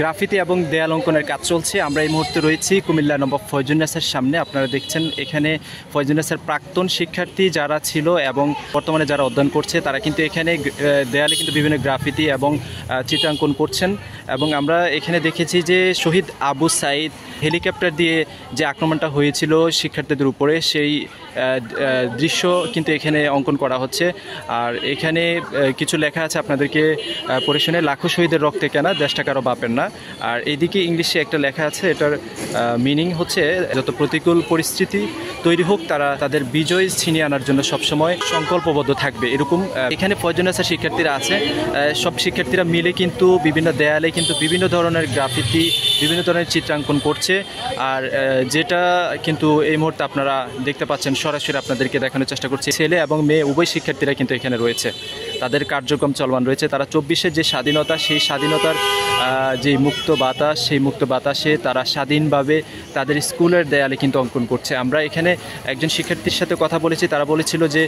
Graffiti এবং দেয়াল অঙ্কনের কাজ চলছে। আমরা এই মুহূর্তে রয়েছি কুমিল্লা নবাব ফয়জুন্নেছার সামনে। আপনারা দেখছেন এখানে ফয়জুন্নেছার প্রাক্তন শিক্ষার্থী যারা ছিল এবং বর্তমানে যারা অধ্যয়ন করছে তারা কিন্তু এখানে দেয়ালে কিন্তু বিভিন্ন গ্রাফিতি এবং চিত্রাঙ্কন করছেন। এবং আমরা এখানে দেখেছি যে শহীদ আবু সাঈদ হেলিকপ্টার দিয়ে যে আক্রমণটা হয়েছিল শিক্ষার্থীদের উপরে, সেই দৃশ্য কিন্তু এখানে অঙ্কন করা হচ্ছে। আর এখানে কিছু লেখা আছে, আপনাদেরকে পড়ে শুনে, লাখো শহীদের রক্তে কেনা, দেশটা কারো বাপের না। আর এইদিকে ইংলিশে একটা লেখা আছে, এটার মিনিং হচ্ছে যত প্রতিকূল পরিস্থিতি তৈরি হোক তারা তাদের বিজয় ছিনিয়ে আনার জন্য সবসময় সংকল্পবদ্ধ থাকবে, এরকম। এখানে ফয়জুন্নেছা শিক্ষার্থীরা আছে, সব শিক্ষার্থীরা মিলে কিন্তু বিভিন্ন দেয়ালে কিন্তু বিভিন্ন ধরনের গ্রাফিতি, বিভিন্ন ধরনের চিত্রাঙ্কন করছে। আর যেটা কিন্তু এই মুহূর্তে আপনারা দেখতে পাচ্ছেন, সরাসরি আপনাদেরকে দেখানোর চেষ্টা করছি, ছেলে এবং মেয়ে উভয় শিক্ষার্থীরা কিন্তু এখানে রয়েছে, তাদের কার্যক্রম চলমান রয়েছে। তারা 24-এর যে স্বাধীনতা, সেই স্বাধীনতার যে মুক্ত বাতাস, সেই মুক্ত বাতাসে তারা স্বাধীনভাবে তাদের স্কুলের দেয়ালে কিন্তু অঙ্কন করছে। আমরা এখানে একজন শিক্ষার্থীর সাথে কথা বলেছি, তারা বলেছিল যে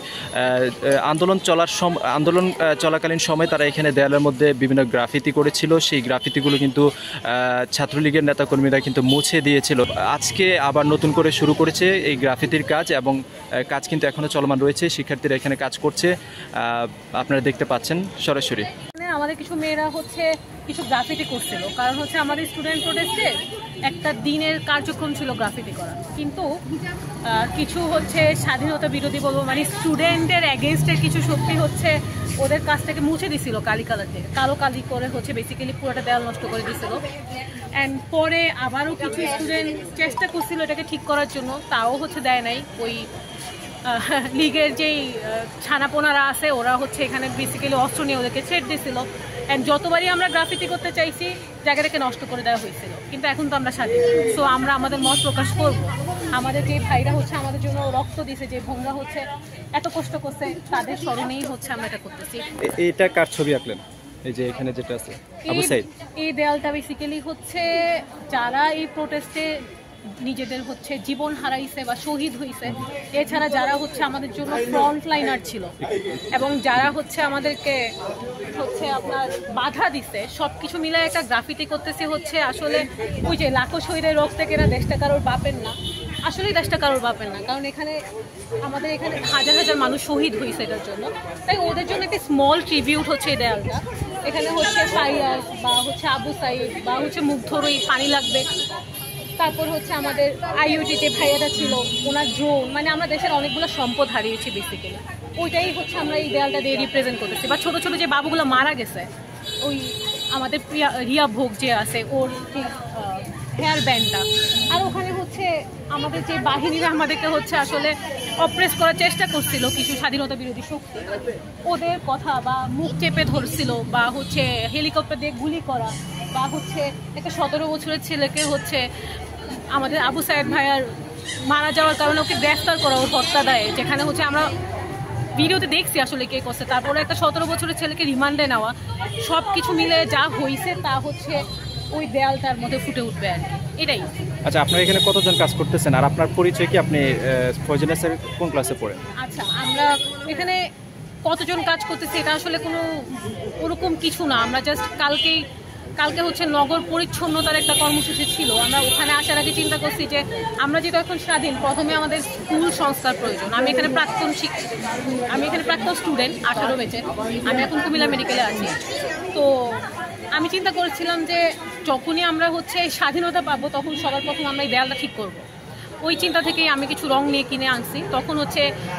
আন্দোলন চলাকালীন সময় তারা এখানে দেয়ালের মধ্যে বিভিন্ন গ্রাফিতি করেছিল, সেই গ্রাফিতিগুলো কিন্তু ছাত্রলীগের নেতাকর্মীরা কিন্তু মুছে দিয়েছিল। আজকে আবার নতুন করে শুরু করেছে এই গ্রাফিতির কাজ, এবং কাজ কিন্তু এখনও চলমান রয়েছে, শিক্ষার্থীরা এখানে কাজ করছে, আপনারা দেখতে পাচ্ছেন সরাসরি। আমাদের কিছু মেয়েরা কিছু গ্রাফিতি করছিল, কারণ আমাদের স্টুডেন্ট প্রোটেস্টে একটা দিনের কার্যক্রম ছিল গ্রাফিতি করা, কিন্তু কিছু স্বাধীনতা বিরোধী বলবো, মানে স্টুডেন্টের এগেনস্টের কিছু শক্তি ওদের কাছ থেকে মুছে দিছিল কালো কালি করে বেসিক্যালি পুরোটা দেয়াল নষ্ট করে দিছিল। অ্যান্ড পরে আবারও কিছু স্টুডেন্ট চেষ্টা করছিল এটাকে ঠিক করার জন্য, তাও দেয় নাই। ওই লীগের যেই ছানাপোনারা আছে ওরা এখানে বেসিক্যালি অস্ত্র নিয়ে ওদেরকে ছেড়ে দিয়েছিল। অ্যান্ড যতবারই আমরা গ্রাফিতি করতে চাইছি জায়গাটাকে নষ্ট করে দেওয়া হয়েছিল, কিন্তু এখন তো আমরা স্বাধীন। সো আমরা আমাদের মত প্রকাশ করব। আমাদের যে ভাইরা আমাদের জন্য রক্ত দিয়েছে, যে বোনরা এত কষ্ট করছে, তাদের স্মরণেই আমরা এটা করতেছি। এটা কার ছবি আঁকলেন? এই যে এখানে যেটা আছে আবু সাঈদ, এই দেয়ালটা বেসিক্যালি যারা এই প্রোটেস্টে নিজেদের জীবন হারাইছে বা শহীদ হয়েছে, এছাড়া যারা আমাদের জন্য ফ্রন্ট লাইনার ছিল এবং যারা আমাদেরকে আপনার বাধা দিছে, সবকিছু মিলে একটা গ্রাফিতি করতেছে। আসলে ওই যে লাখো শহীদের রক্তে কেনা, দেশটা কারোর বাপের না, আসলেই দেশটা কারোর বাপের না, কারণ আমাদের এখানে হাজার হাজার মানুষ শহীদ হয়েছে এটার জন্য। তাই ওদের জন্য একটা স্মল ট্রিবিউট এই দেয়ালটা। এখানে ফাইয়ার বা আবু সাঈদ বা মুগ্ধর ওই পানি লাগবে, তারপর আমাদের আইওটি যে ভাইয়াটা ছিল ওনার ড্রোন, মানে আমরা দেশের অনেকগুলো সম্পদ হারিয়েছি বেসিক্যালি, ওইটাই আমরা এই দেয়ালটা দিয়ে রিপ্রেজেন্ট করতেছি। বা ছোটো ছোটো যে বাবুগুলো মারা গেছে, ওই আমাদের রিয়া ভোগ যে আছে, ওর যে হেয়ার ব্যান্ডটা, আর ওখানে আমাদের যে বাহিনীরা আমাদেরকে আসলে অপ্রেস করার চেষ্টা করছিল কিছু স্বাধীনতা বিরোধী শক্তি, ওদের কথা বা মুখ চেপে ধরছিল, বা হেলিকপ্টার দিয়ে গুলি করা, বা একটা 17 বছরের ছেলেকে আমাদের আবু সাঈদ ভাইয়ার মারা যাওয়ার কারণে ওকে গ্রেফতার করা, ওর হত্যা দেয়, যেখানে আমরা ভিডিওতে দেখছি আসলে কে করছে। তারপরে একটা 17 বছরের ছেলেকে রিমান্ডে নেওয়া, সব কিছু মিলে যা হয়েছে তা ওই দেয়ালটার মধ্যে ফুটে উঠবে আর কি, এটাই। আচ্ছা, আপনারা এখানে কতজন কাজ করতেছেন, আর আপনার পরিচয় কি? আপনি ফয়জুন্নেছার কোন ক্লাসে পড়েন? আচ্ছা, আমরা এখানে কতজন কাজ করতেছি এটা আসলে কোনো ওরকম কিছু না। আমরা জাস্ট কালকে নগর পরিচ্ছন্নতার একটা কর্মসূচি ছিল, আমরা ওখানে আসার আগে চিন্তা করছি যে আমরা যেহেতু এখন স্বাধীন, প্রথমে আমাদের স্কুল সংস্কার প্রয়োজন। আমি এখানে প্রাক্তন স্টুডেন্ট, 18 ব্যাচের, আমি এখন কুমিল্লা মেডিকেলে আছি। তো আমি চিন্তা করেছিলাম যে যখনই আমরা স্বাধীনতা পাবো, তখন সবার প্রথম আমরা এই দেয়ালটা ঠিক করবো। ওই চিন্তা থেকেই আমি কিছু রং নিয়ে কিনে আনছি। তখন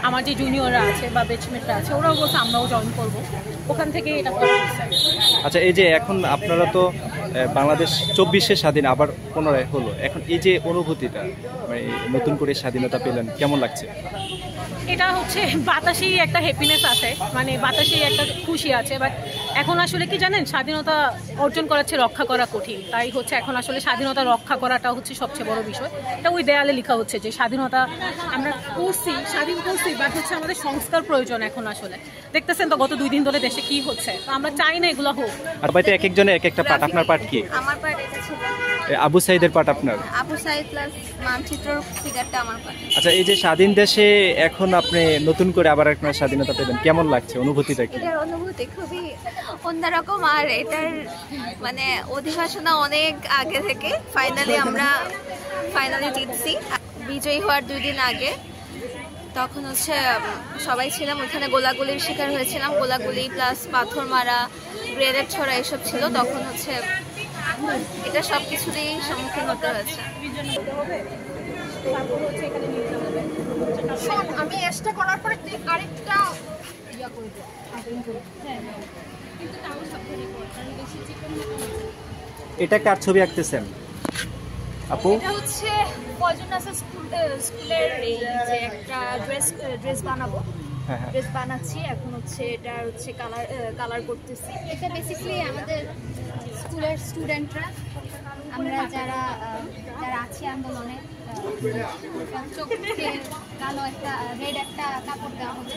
আমার যে জুনিয়ররা আছে বা ব্যাচমেটরা আছে, ওরাও বলছে আমরাও জয়েন করবো, ওখান থেকে এটা করা হচ্ছে। আচ্ছা, এই যে এখন আপনারা তো বাংলাদেশ 24-এ স্বাধীন আবার পুনরায় হলো, এখন এই যে অনুভূতিটা, মানে নতুন করে স্বাধীনতা পেলেন, কেমন লাগছে? এটা বাতাসেই একটা হ্যাপিনেস আছে, মানে বাতাসেই একটা খুশি আছে। বাট এখন আসলে কি জানেন, স্বাধীনতা অর্জন করা রক্ষা করা কঠিন। তাই এখন আসলে স্বাধীনতা রক্ষা করাটা সবচেয়ে বড় বিষয়। এটা ওই দেয়ালে লেখা যে স্বাধীনতা আমরা করছি, স্বাধীন করছি, বাট আমাদের সংস্কার প্রয়োজন। এখন আসলে দেখতেছেন তো গত 2 দিন ধরে দেশে কি হচ্ছে, তো আমরা চাই না এগুলো হোক। আর বাইতে এক একজনে এক একটা পার্ট, আপনার পার্ট কি? আমার পার্ট ছিল। আবু সাইদের পাঠ আপনার? আবু সাইদ প্লাস মানচিত্র ফিগারটা আমার পাঠ। আচ্ছা, এই যে স্বাধীন দেশে এখন আপনি নতুন করে আবার একটা স্বাধীনতা পেলেন, কেমন লাগছে, অনুভূতিটা কি? এটার অনুভূতি খুবই অন্যরকম, আর এটার মানে অধিবাসনা অনেক আগে থেকে আমরা ফাইনালি জিতছি। বিজয়ী হওয়ার 2 দিন আগে তখন হচ্ছে সবাই ছিলাম ওখানে, গোলাগুলির শিকার হয়েছিলাম, গোলাগুলি প্লাস পাথর মারা, গ্রেনেড ছোড়া এসব ছিল। তখন হচ্ছে এটা সব কিছুরই সম্মুখীন হতে হয়েছে। আমি এক্সট্রা করার পরে আরেকটা এটা কার ছবি আঁকতেছেন আপু? এটা হচ্ছে ফয়জুন্নেসা স্কুলের এই যে একটা ড্রেস বানাবো, ড্রেস বানাচ্ছি এখন। হচ্ছে এটা হচ্ছে কালার করতেছি। এটা বেসিক্যালি আমাদের স্কুলের স্টুডেন্টরা, আমরা যারা আছি আন্দোলনে, চোখে কালো একটা রেড একটা কাপড় দেওয়া হবে।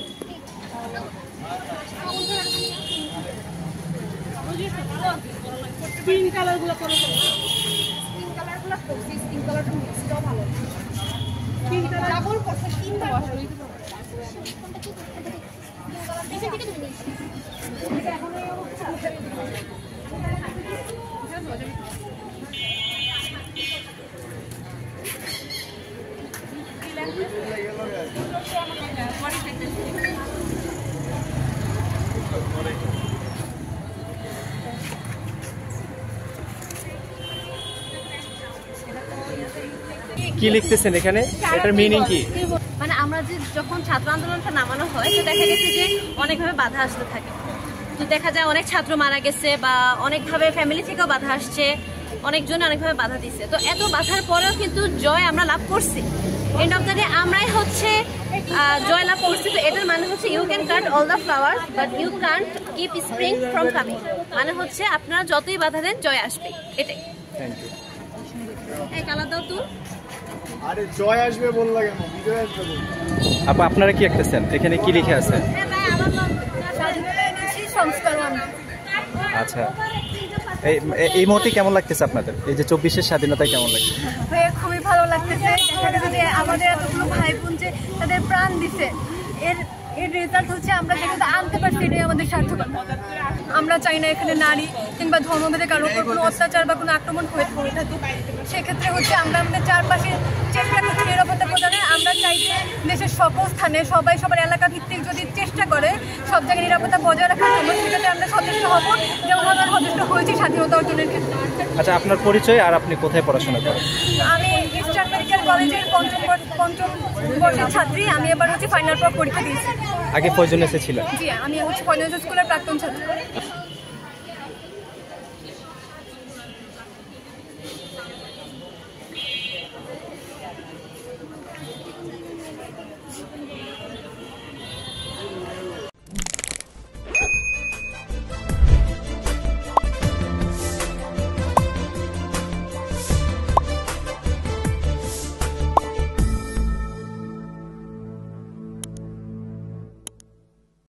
স্কিন কালারগুলো করছি, স্কিন কালারটা মিক্সটাও ভালো। স্কিন কালার ডাবল করছে, স্কিন কালার কি লিখতেছেন এখানে, এটার মিনিং কি? মানে আমরা যখন ছাত্র আন্দোলনটা নামানো হয় তো দেখা গেছে যে অনেকভাবে বাধা আসতে থাকে। তো দেখা যায় অনেক ছাত্র মারা গেছে বা অনেকভাবে ফ্যামিলি থেকেও বাধা আসছে, অনেকজন অনেকভাবে বাধা দিচ্ছে। তো এত বাধার পরেও কিন্তু জয় আমরা লাভ করছি। এন্ড অফ দ্য ডে আমরাই হচ্ছে জয় লাভ করছি। তো এটার মানে হচ্ছে you can cut all the flower but you can't keep spring from coming. মানে হচ্ছে আপনারা যতই বাধা দেন জয় আসবে, এটাই। Thank you. এই কালার দাও তুই। আরে জয় আসবে বললা কেন, বিজয় আসবে বল। আপু আপনারা কি আঁকতেছেন, এখানে কি লিখে আছে? আচ্ছা, এই মুহূর্তে কেমন লাগতেছে আপনাদের, এই যে 24-এর স্বাধীনতায় কেমন লাগছে? খুবই ভালো লাগতেছে। আমাদের এতগুলো ভাই বোন যে তাদের প্রাণ দিছে, এর রেজাল্ট হচ্ছে আমরা যেটা আনতে পারছি, এটাই আমাদের সার্থকতা। আমরা চাই না এখানে নারী কিংবা ধর্মভেদে কারোর উপর কোনো অত্যাচার বা কোনো আক্রমণ হয়ে থাকে। সেক্ষেত্রে হচ্ছে আমরা আমাদের চারপাশে চেষ্টা করছি নিরাপত্তা প্রদানে। আমরা চাই যে দেশের সকল স্থানে সবাই সবার এলাকা ভিত্তিক যদি চেষ্টা করে সব জায়গায় নিরাপত্তা বজায় রাখার জন্য, সেটাতে আমরা সচেষ্ট হব, যেমন আমরা সচেষ্ট হয়েছি স্বাধীনতা অর্জনের ক্ষেত্রে। আচ্ছা, আপনার পরিচয় আর আপনি কোথায় পড়াশোনা করেন? আমি ইস্টার্ন মেডিকেল কলেজের পঞ্চম বর্ষের ছাত্রী। আমি এবার হচ্ছে ফাইনাল পরীক্ষা দিয়েছি। আগে ফয়জুন্নেসে ছিলেন? জি, আমি হচ্ছে ফয়জুন্নেসা স্কুলের প্রাক্তন ছাত্রী।